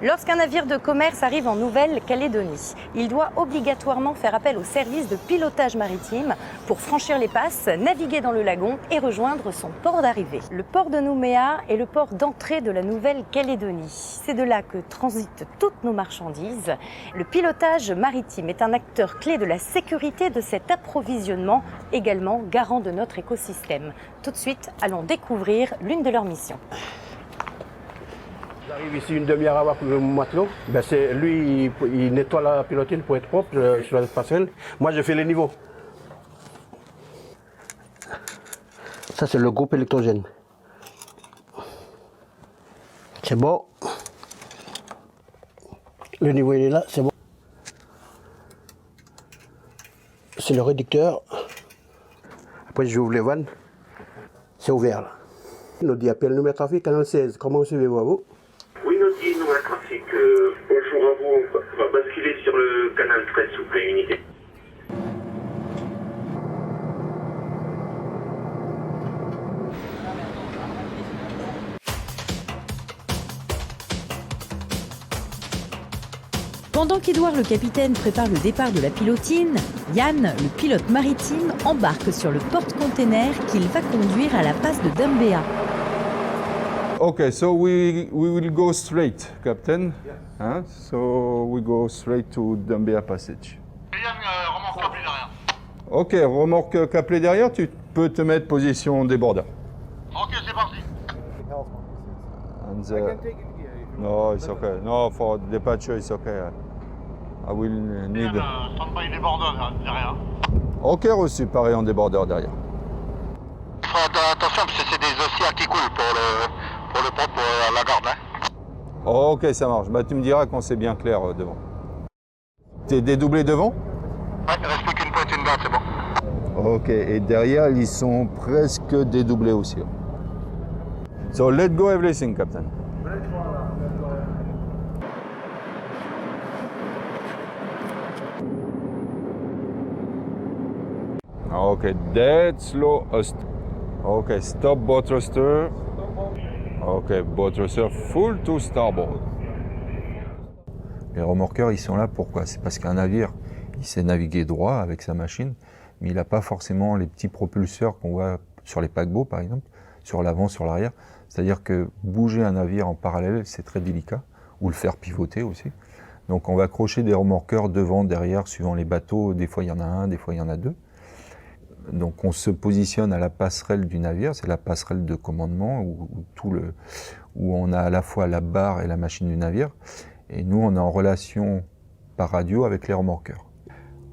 Lorsqu'un navire de commerce arrive en Nouvelle-Calédonie, il doit obligatoirement faire appel au service de pilotage maritime pour franchir les passes, naviguer dans le lagon et rejoindre son port d'arrivée. Le port de Nouméa est le port d'entrée de la Nouvelle-Calédonie. C'est de là que transitent toutes nos marchandises. Le pilotage maritime est un acteur clé de la sécurité de cet approvisionnement, également garant de notre écosystème. Tout de suite, allons découvrir l'une de leurs missions. J'arrive ici une demi-heure avant le matelot. C'est lui, il nettoie la pilotine pour être propre sur la passerelle. Moi, je fais les niveaux. Ça, c'est le groupe électrogène. C'est bon. Le niveau, il est là, c'est bon. C'est le réducteur. Après, j'ouvre les vannes. C'est ouvert, là. Nous appelle le numéro trafic, canal 16. Comment recevez-vous à vous? Oui, Nodi, nous, un trafic. Bonjour à vous. On va basculer sur le canal 13, s'il vous plaît, unité. Pendant qu'Édouard le capitaine prépare le départ de la pilotine, Yann, le pilote maritime, embarque sur le porte-container qu'il va conduire à la passe de Dumbéa. Okay, so we will go straight, Captain. Huh? So we go straight to Dumbéa Passage. Remorque câblée derrière. Ok, remorque câblée derrière, tu peux te mettre position débordeur. Ok, c'est parti. And no, it's okay. No, for departure, it's okay. I will need... Stand-by débordeur derrière. Ok, reçu, pareil en débordeur derrière. Attention, parce que c'est des ossia qui coulent pour le pont, pour la garde. Hein. Ok, ça marche. Bah, tu me diras quand c'est bien clair devant. T'es dédoublé devant? Ouais, il reste plus qu'une pointe, une garde, c'est bon. Ok, et derrière, ils sont presque dédoublés aussi. So, let go everything, Captain. Ok, dead slow. Ok, stop boat thruster. Ok, boat thruster full to starboard. Les remorqueurs, ils sont là pourquoi? C'est parce qu'un navire, il sait naviguer droit avec sa machine, mais il n'a pas forcément les petits propulseurs qu'on voit sur les paquebots, par exemple, sur l'avant, sur l'arrière. C'est-à-dire que bouger un navire en parallèle, c'est très délicat, ou le faire pivoter aussi. Donc on va accrocher des remorqueurs devant, derrière, suivant les bateaux. Des fois, il y en a un, des fois, il y en a deux. Donc on se positionne à la passerelle du navire, c'est la passerelle de commandement où on a à la fois la barre et la machine du navire. Et nous, on est en relation par radio avec les remorqueurs.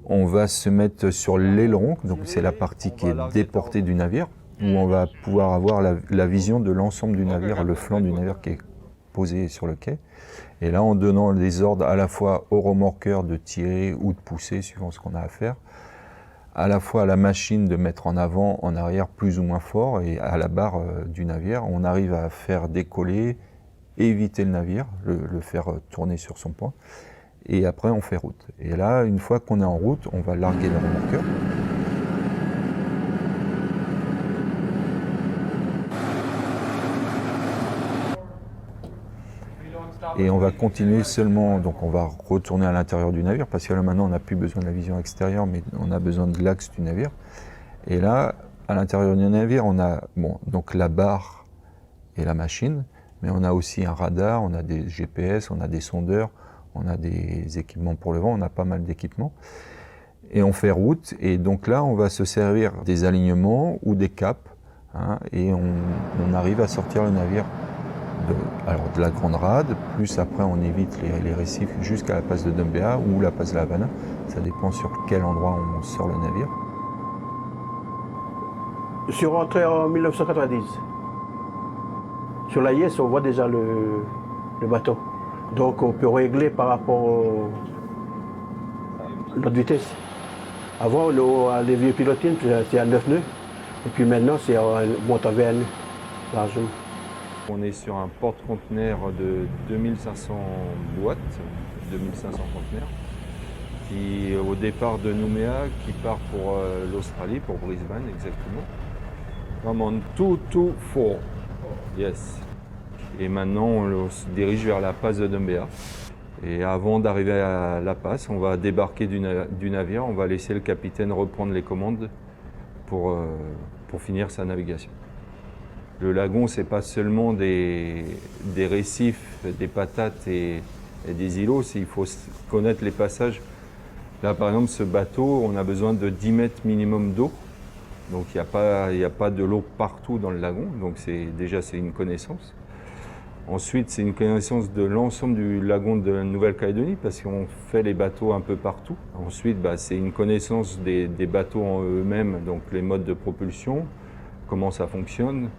On va se mettre sur l'aileron, donc c'est la partie qui est déportée du navire, où on va pouvoir avoir la vision de l'ensemble du navire, le flanc du navire qui est posé sur le quai. Et là, en donnant des ordres à la fois aux remorqueurs de tirer ou de pousser, suivant ce qu'on a à faire, à la fois à la machine de mettre en avant, en arrière, plus ou moins fort, et à la barre du navire, on arrive à faire décoller, éviter le navire, le faire tourner sur son point, et après on fait route. Et là, une fois qu'on est en route, on va larguer le remorqueur. Et on va continuer seulement, donc on va retourner à l'intérieur du navire, parce que là maintenant on n'a plus besoin de la vision extérieure, mais on a besoin de l'axe du navire. Et là, à l'intérieur du navire, on a donc la barre et la machine, mais on a aussi un radar, on a des GPS, on a des sondeurs, on a des équipements pour le vent, on a pas mal d'équipements. Et on fait route, et donc là on va se servir des alignements ou des caps, hein, et on arrive à sortir le navire de la Grande Rade, plus après on évite les récifs jusqu'à la passe de Dumbéa ou la passe de la Havana. Ça dépend sur quel endroit on sort le navire. Je suis rentré en 1990. Sur la Yes, on voit déjà le bateau. Donc on peut régler par rapport à notre vitesse. Avant, les vieux pilotines, c'était à 9 nœuds. Et puis maintenant, c'est monte à 20 nœuds, largement. On est sur un porte-conteneur de 2500 boîtes, 2500 conteneurs, qui au départ de Nouméa, qui part pour l'Australie, pour Brisbane exactement. Vraiment 224. Yes. Et maintenant, on se dirige vers la passe de Dombéa. Et avant d'arriver à la passe, on va débarquer du navire, on va laisser le capitaine reprendre les commandes pour finir sa navigation. Le lagon, ce n'est pas seulement des récifs, des patates et des îlots, il faut connaître les passages. Là, par exemple, ce bateau, on a besoin de 10 mètres minimum d'eau. Donc, il n'y a pas de l'eau partout dans le lagon. Donc, c'est une connaissance. Ensuite, c'est une connaissance de l'ensemble du lagon de la Nouvelle-Calédonie parce qu'on fait les bateaux un peu partout. Ensuite, c'est une connaissance des bateaux en eux-mêmes, donc les modes de propulsion, comment ça fonctionne.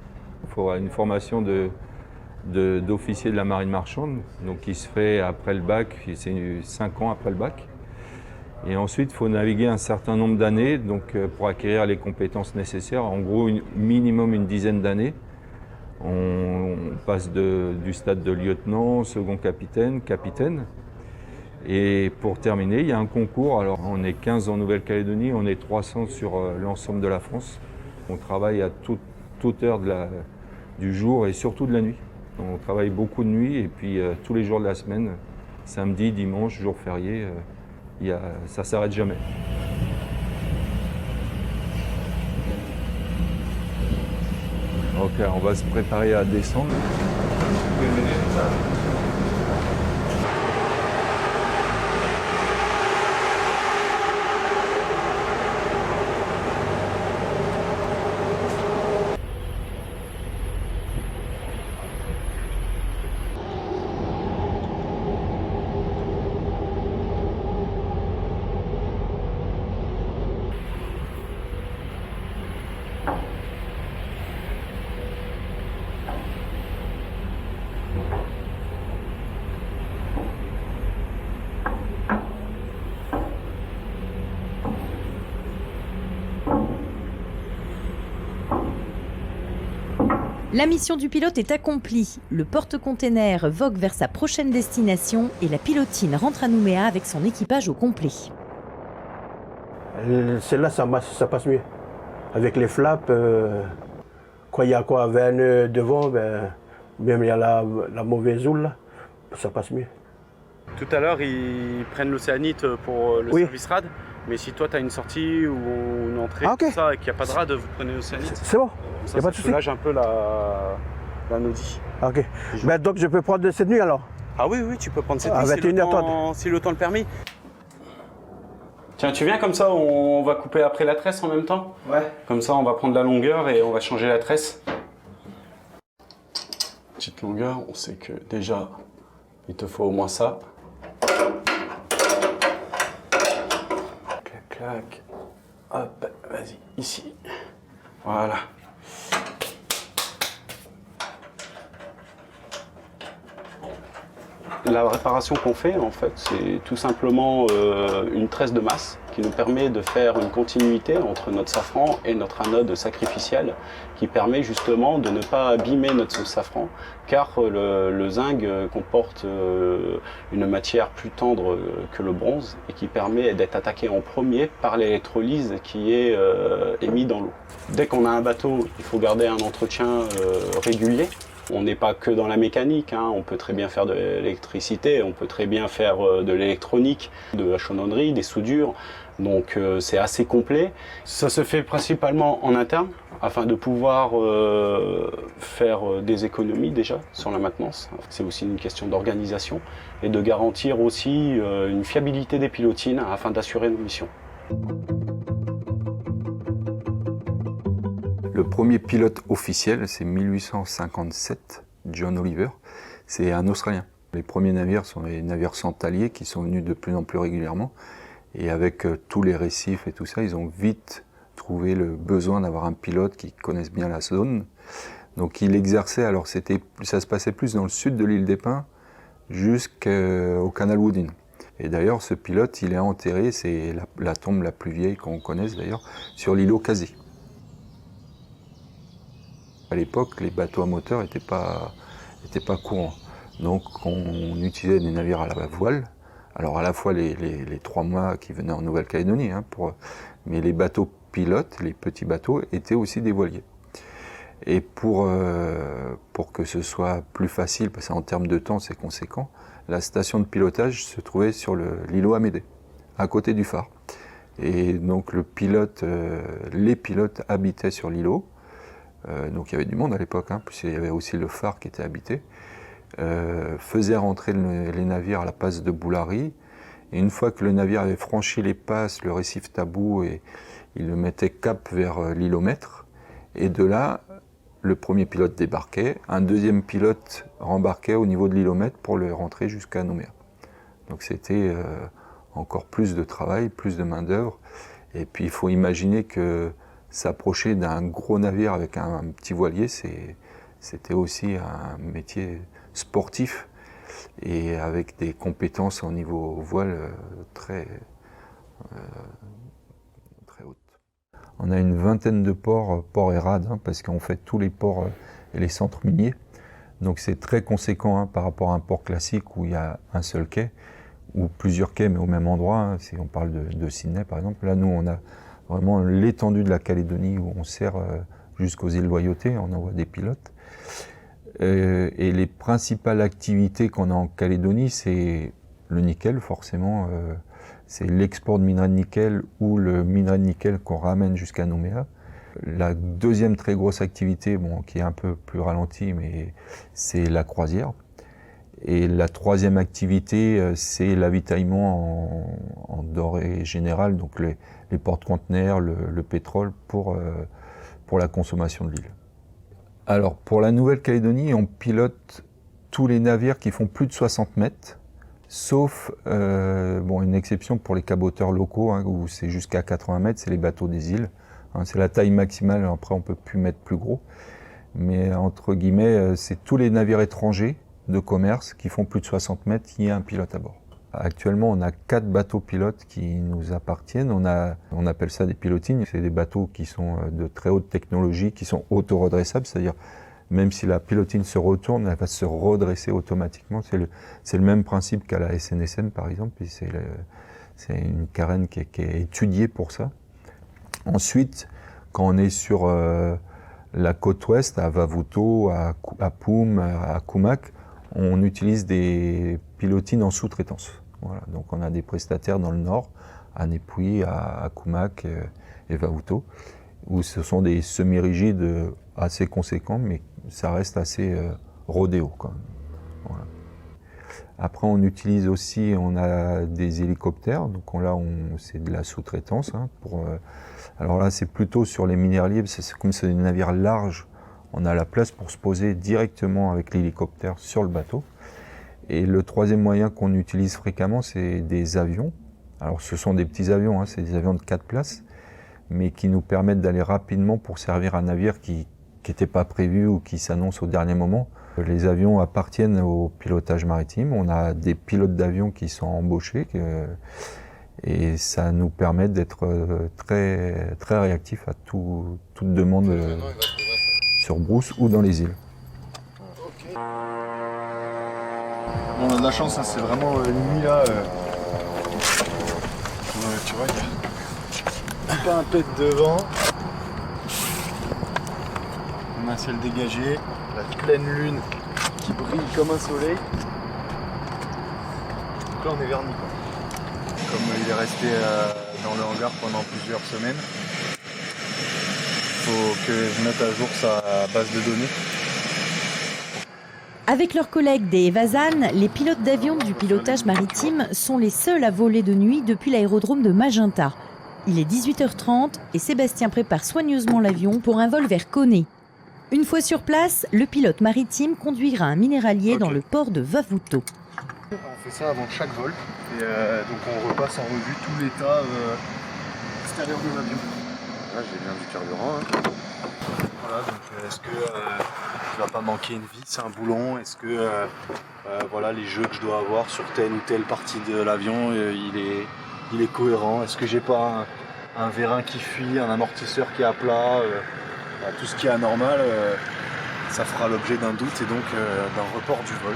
Il faudra une formation d'officier de la marine marchande, donc qui se fait après le bac, c'est 5 ans après le bac. Et ensuite, il faut naviguer un certain nombre d'années pour acquérir les compétences nécessaires, en gros minimum une dizaine d'années. On passe du stade de lieutenant, second capitaine, capitaine. Et pour terminer, il y a un concours. Alors, on est 15 en Nouvelle-Calédonie, on est 300 sur l'ensemble de la France. On travaille à toute heure du jour et surtout de la nuit. On travaille beaucoup de nuit et puis tous les jours de la semaine, samedi, dimanche, jour férié, ça ne s'arrête jamais. Ok, on va se préparer à descendre. La mission du pilote est accomplie. Le porte-container vogue vers sa prochaine destination et la pilotine rentre à Nouméa avec son équipage au complet. Celle-là, ça passe mieux. Avec les flaps, quand il y a 20 nœuds devant, même il y a la mauvaise houle, là, ça passe mieux. Tout à l'heure, ils prennent l'océanite pour le service rad. Mais si toi, tu as une sortie ou une entrée, tout ça, et qu'il n'y a pas de rad, vous prenez l'océanite. C'est bon. Ça, ça soulage un peu la naudie. Ok. Donc je peux prendre cette nuit alors? Ah oui, tu peux prendre cette nuit si le temps le permet. Tiens, tu viens comme ça, on va couper après la tresse en même temps? Ouais. Comme ça, on va prendre la longueur et on va changer la tresse. Petite longueur, on sait que déjà, il te faut au moins ça. Clac, clac. Hop, vas-y, ici. Voilà. La réparation qu'on fait, en fait, c'est tout simplement une tresse de masse qui nous permet de faire une continuité entre notre safran et notre anode sacrificielle, qui permet justement de ne pas abîmer notre safran, car le zinc comporte une matière plus tendre que le bronze et qui permet d'être attaqué en premier par l'électrolyse qui est émise dans l'eau. Dès qu'on a un bateau, il faut garder un entretien régulier. On n'est pas que dans la mécanique, on peut très bien faire de l'électricité, on peut très bien faire de l'électronique, de la chaudronnerie, des soudures, donc c'est assez complet. Ça se fait principalement en interne, afin de pouvoir faire des économies déjà sur la maintenance. C'est aussi une question d'organisation et de garantir aussi une fiabilité des pilotines afin d'assurer nos missions. Le premier pilote officiel, c'est 1857, John Oliver. C'est un Australien. Les premiers navires sont les navires centraliers qui sont venus de plus en plus régulièrement. Et avec tous les récifs et tout ça, ils ont vite trouvé le besoin d'avoir un pilote qui connaisse bien la zone. Donc il exerçait, alors ça se passait plus dans le sud de l'île des Pins jusqu'au canal Woodin. Et d'ailleurs, ce pilote, il est enterré, c'est la tombe la plus vieille qu'on connaisse d'ailleurs, sur l'îlot Cazé. À l'époque, les bateaux à moteur n'étaient pas courants. Donc on utilisait des navires à la voile. Alors à la fois les 3 mois qui venaient en Nouvelle-Calédonie, mais les bateaux pilotes, les petits bateaux, étaient aussi des voiliers. Et pour que ce soit plus facile, parce qu'en termes de temps c'est conséquent, la station de pilotage se trouvait sur l'îlot Amédée, à côté du phare. Et donc les pilotes habitaient sur l'îlot, donc il y avait du monde à l'époque, puisqu'il y avait aussi le phare qui était habité, faisaient rentrer les navires à la passe de Boulary, et une fois que le navire avait franchi les passes, le récif Tabou, et il le mettait cap vers l'îlomètre, et de là, le premier pilote débarquait, un deuxième pilote rembarquait au niveau de l'îlomètre pour le rentrer jusqu'à Nouméa. Donc c'était encore plus de travail, plus de main-d'œuvre. Et puis il faut imaginer que s'approcher d'un gros navire avec un petit voilier, c'était aussi un métier sportif et avec des compétences au niveau voile très hautes. On a une vingtaine de ports et rades, parce qu'on fait tous les ports et les centres miniers. Donc c'est très conséquent par rapport à un port classique où il y a un seul quai, ou plusieurs quais mais au même endroit, si on parle de Sydney par exemple. Là nous on a vraiment l'étendue de la Calédonie où on sert jusqu'aux îles Loyauté, on envoie des pilotes. Et les principales activités qu'on a en Calédonie, c'est le nickel forcément, c'est l'export de minerai de nickel ou le minerai de nickel qu'on ramène jusqu'à Nouméa. La deuxième très grosse activité, qui est un peu plus ralentie, mais c'est la croisière. Et la troisième activité, c'est l'avitaillement en denrées générales, donc les porte-conteneurs, le pétrole pour la consommation de l'île. Alors pour la Nouvelle-Calédonie, on pilote tous les navires qui font plus de 60 mètres, sauf une exception pour les caboteurs locaux, où c'est jusqu'à 80 mètres, c'est les bateaux des îles. C'est la taille maximale, après on ne peut plus mettre plus gros. Mais entre guillemets, c'est tous les navires étrangers de commerce qui font plus de 60 mètres, il y a un pilote à bord. Actuellement, on a 4 bateaux pilotes qui nous appartiennent. On appelle ça des pilotines. C'est des bateaux qui sont de très haute technologie, qui sont auto-redressables, c'est-à-dire même si la pilotine se retourne, elle va se redresser automatiquement. C'est le même principe qu'à la SNSM par exemple. C'est une carène qui est étudiée pour ça. Ensuite, quand on est sur la côte ouest, à Vavuto, à Poum, à Kumak, on utilise des pilotines en sous-traitance. Voilà. Donc on a des prestataires dans le nord, à Nepui, à Kumak et Vavuto, où ce sont des semi-rigides assez conséquents, mais ça reste assez rodéo quand même. Voilà. Après on utilise aussi, on a des hélicoptères, donc là c'est de la sous-traitance. Alors là c'est plutôt sur les minéraliers, comme c'est des navires larges, on a la place pour se poser directement avec l'hélicoptère sur le bateau. Et le troisième moyen qu'on utilise fréquemment, c'est des avions. Alors ce sont des petits avions, c'est des avions de 4 places, mais qui nous permettent d'aller rapidement pour servir un navire qui n'était pas prévu ou qui s'annonce au dernier moment. Les avions appartiennent au pilotage maritime. On a des pilotes d'avions qui sont embauchés et ça nous permet d'être très, très réactifs à toute demande sur brousse ou dans les îles. On a de la chance, c'est vraiment une nuit là. Tu vois, il n'y a pas un pet de vent. On a un ciel dégagé, la pleine lune qui brille comme un soleil. Donc là on est vernis quoi. Comme il est resté dans le hangar pendant plusieurs semaines, il faut que je mette à jour sa base de données. Avec leurs collègues des Evazan, les pilotes d'avion du pilotage maritime sont les seuls à voler de nuit depuis l'aérodrome de Magenta. Il est 18h30 et Sébastien prépare soigneusement l'avion pour un vol vers Koné. Une fois sur place, le pilote maritime conduira un minéralier dans le port de Vavuto. On fait ça avant chaque vol et donc on repasse en revue tout l'état extérieur de l'avion. Là j'ai bien du carburant. Voilà, donc est-ce que il va pas manquer une vis, un boulon, est-ce que voilà, les jeux que je dois avoir sur telle ou telle partie de l'avion, il est cohérent, est-ce que j'ai pas un vérin qui fuit, un amortisseur qui est à plat, tout ce qui est anormal, ça fera l'objet d'un doute et donc d'un report du vol.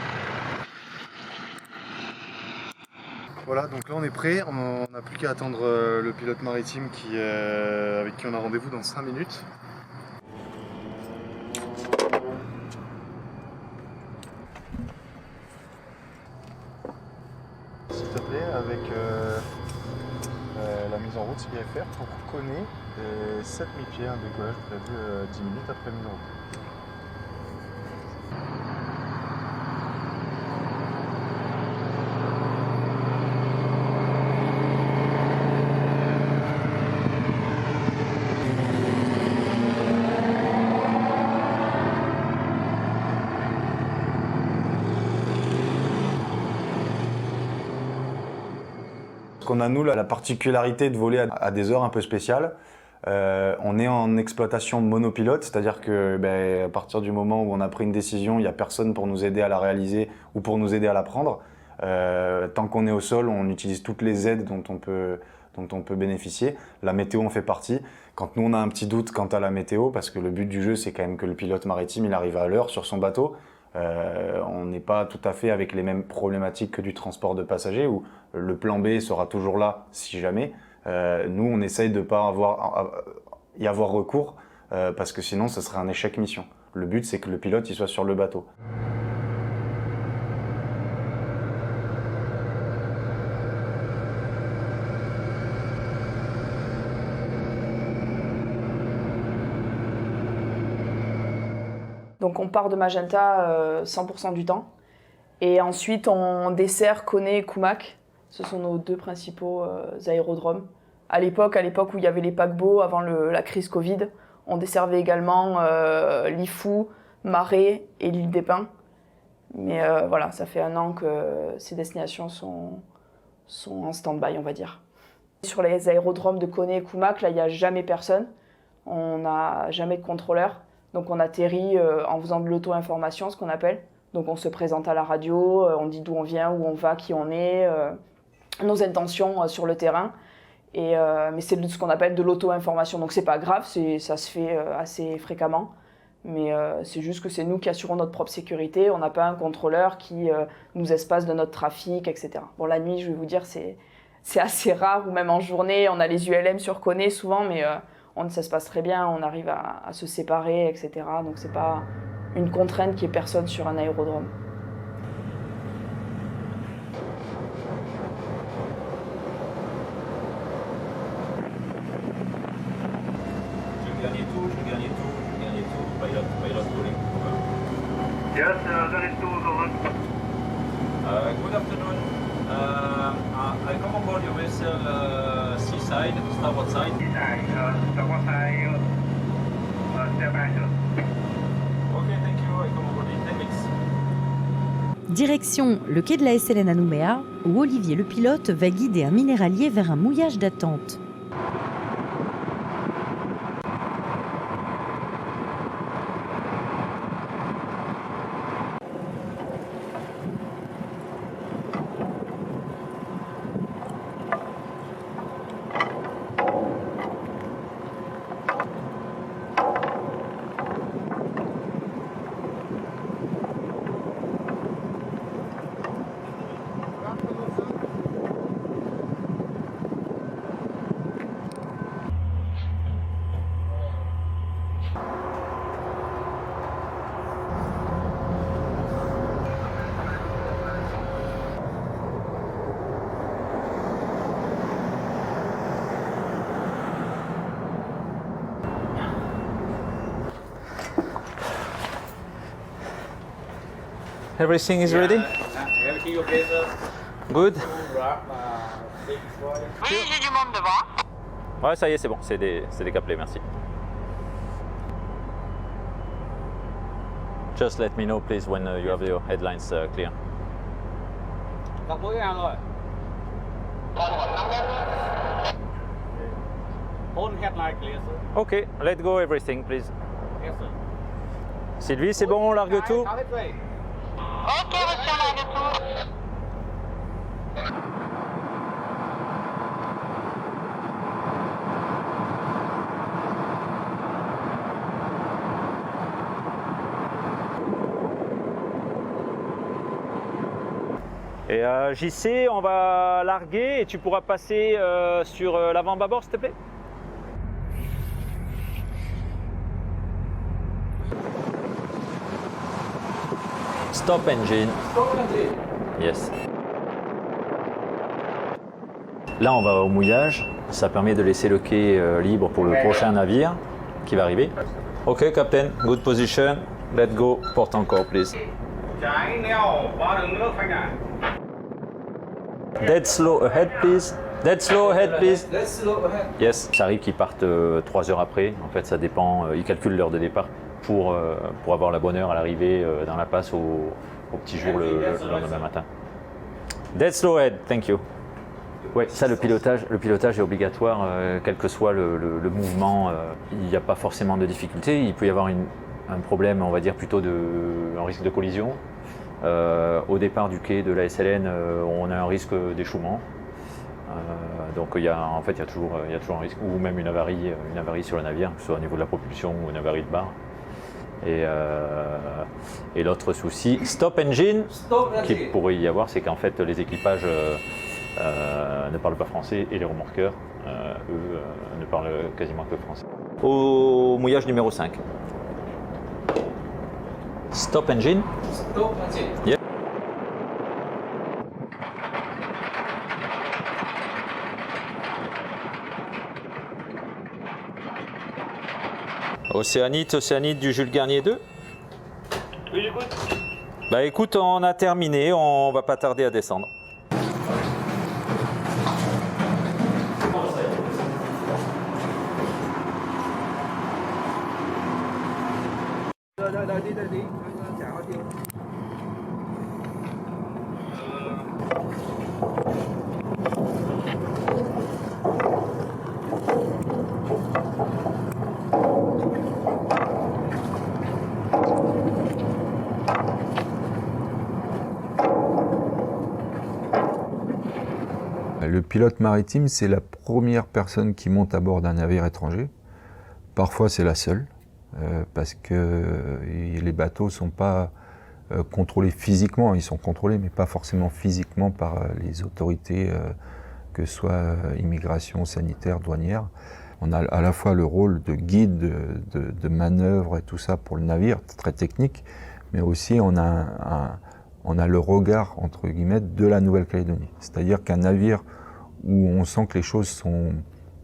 Voilà, donc là on est prêt, on n'a plus qu'à attendre le pilote maritime avec qui on a rendez-vous dans 5 minutes. ticket FR pour Koné et 7000 pieds, un décollage prévu 10 minutes après mise en route. On a nous la particularité de voler à des heures un peu spéciales. On est en exploitation monopilote, c'est-à-dire que à partir du moment où on a pris une décision, il n'y a personne pour nous aider à la réaliser ou pour nous aider à la prendre. Tant qu'on est au sol, on utilise toutes les aides dont on peut bénéficier. La météo en fait partie. Quand nous on a un petit doute quant à la météo, parce que le but du jeu c'est quand même que le pilote maritime il arrive à l'heure sur son bateau. On n'est pas tout à fait avec les mêmes problématiques que du transport de passagers où le plan B sera toujours là si jamais. Nous, on essaye de ne pas y avoir recours parce que sinon, ce serait un échec mission. Le but, c'est que le pilote il soit sur le bateau. Donc on part de Magenta 100% du temps. Et ensuite on dessert Koné et Koumak. Ce sont nos deux principaux aérodromes. À l'époque où il y avait les paquebots, avant la crise Covid, on desservait également Lifou, Marais et l'île des Pins. Mais voilà, ça fait 1 an que ces destinations sont en stand-by, on va dire. Sur les aérodromes de Koné et Koumak, là, il n'y a jamais personne. On n'a jamais de contrôleur. Donc on atterrit en faisant de l'auto-information, ce qu'on appelle. Donc on se présente à la radio, on dit d'où on vient, où on va, qui on est, nos intentions sur le terrain. Mais c'est ce qu'on appelle de l'auto-information. Donc c'est pas grave, ça se fait assez fréquemment. Mais c'est juste que c'est nous qui assurons notre propre sécurité. On n'a pas un contrôleur qui nous espace de notre trafic, etc. Bon, la nuit, je vais vous dire, c'est assez rare, ou même en journée. On a les ULM sur Koné souvent, mais ça se passe très bien, on arrive à se séparer, etc. Donc c'est pas une contrainte qui est personne sur un aérodrome. Yes, Garisto, over. Good afternoon. I come on board your vessel Seaside, starboard side. Seaside, starboard side, standby. Okay, thank you. I come on board in 10 minutes. Direction le quai de la SLN à Nouméa, où Olivier le pilote va guider un minéralier vers un mouillage d'attente. Everything is ready? Everything okay, sir? Good. Oui, j'ai du monde devant. Ouais, ça y est, c'est bon, c'est décaplé, merci. Just let me know, please, when you have your headlines clear. All headline clear, sir. Okay, let go everything, please. Yes, sir. Sylvie, c'est bon, on largue tout? Ok, monsieur, on largue tout. Et JC, on va larguer et tu pourras passer sur l'avant-bâbord, s'il te plaît? Stop engine. Stop engine. Yes. Là, on va au mouillage. Ça permet de laisser le quai libre pour le prochain navire qui va arriver. Ok, Captain, good position. Let's go. Porte encore, please. Dead slow ahead, please. Dead slow ahead, please. Yes. Ça arrive qu'ils partent 3 heures après. En fait, ça dépend. Ils calculent l'heure de départ pour avoir la bonne heure à l'arrivée dans la passe au petit jour le lendemain matin. Dead slow ahead, thank you. Oui, ça, le pilotage est obligatoire, quel que soit le mouvement. Il n'y a pas forcément de difficulté. Il peut y avoir un problème, on va dire plutôt un risque de collision. Au départ du quai de la SLN, on a un risque d'échouement. Donc il y a toujours un risque, ou même une avarie sur le navire, que ce soit au niveau de la propulsion ou une avarie de barre. Et l'autre souci, stop engine, qu'il pourrait y avoir, c'est qu'en fait les équipages ne parlent pas français et les remorqueurs, eux, ne parlent quasiment que français. Au mouillage numéro 5. Stop engine. Stop engine. Yeah. Océanite du Jules Garnier 2. Oui, j'écoute. Bah écoute, on a terminé, on va pas tarder à descendre. Le pilote maritime, c'est la première personne qui monte à bord d'un navire étranger. Parfois, c'est la seule, parce que les bateaux ne sont pas contrôlés physiquement. Ils sont contrôlés, mais pas forcément physiquement par les autorités, que ce soit immigration, sanitaire, douanière. On a à la fois le rôle de guide, de manœuvre et tout ça pour le navire, très technique, mais aussi on a le regard, entre guillemets, de la Nouvelle-Calédonie. C'est-à-dire qu'un navire où on sent que les choses sont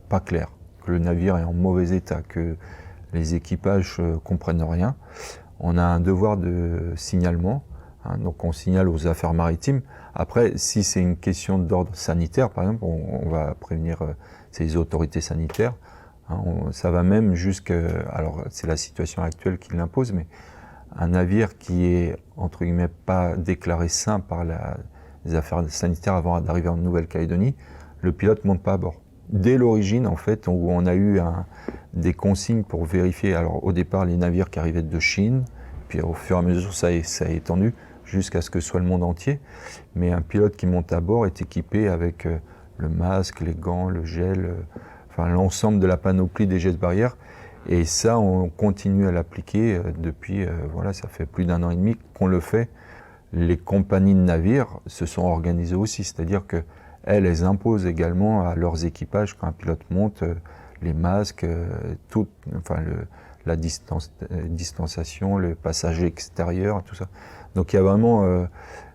pas claires, que le navire est en mauvais état, que les équipages comprennent rien, on a un devoir de signalement, hein, donc on signale aux affaires maritimes. Après, si c'est une question d'ordre sanitaire, par exemple, on va prévenir ces autorités sanitaires. Hein, ça va même jusqu'à... Alors, c'est la situation actuelle qui l'impose, mais un navire qui est, entre guillemets, pas déclaré sain par les affaires sanitaires avant d'arriver en Nouvelle-Calédonie, le pilote ne monte pas à bord. Dès l'origine, en fait, où on a eu des consignes pour vérifier, alors au départ, les navires qui arrivaient de Chine, puis au fur et à mesure, ça a étendu jusqu'à ce que ce soit le monde entier. Mais un pilote qui monte à bord est équipé avec le masque, les gants, le gel, enfin l'ensemble de la panoplie des gestes barrières. Et ça, on continue à l'appliquer depuis, voilà, ça fait plus d'1 an et demi qu'on le fait. Les compagnies de navires se sont organisées aussi, c'est-à-dire qu'elles imposent également à leurs équipages, quand un pilote monte, les masques, la distanciation, le passage extérieur, tout ça. Donc il y a vraiment,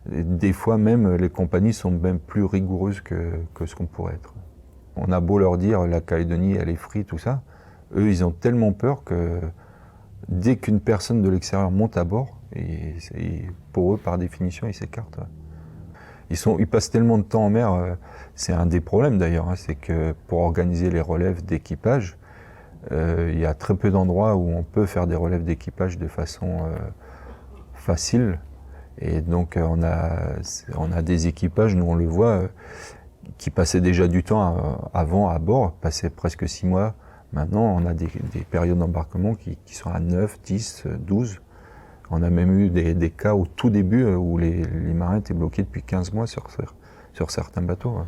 des fois même, les compagnies sont même plus rigoureuses que ce qu'on pourrait être. On a beau leur dire, la Calédonie, elle est free, tout ça. Eux, ils ont tellement peur que dès qu'une personne de l'extérieur monte à bord, et pour eux, par définition, ils s'écartent. Ils passent tellement de temps en mer, c'est un des problèmes d'ailleurs, hein, c'est que pour organiser les relèves d'équipage, il y a très peu d'endroits où on peut faire des relèves d'équipage de façon facile. Et donc on a des équipages, nous on le voit, qui passaient déjà du temps avant à bord, passaient presque 6 mois. Maintenant, on a des périodes d'embarquement qui sont à 9, 10, 12. On a même eu des cas au tout début où les marins étaient bloqués depuis 15 mois sur certains bateaux. Ouais.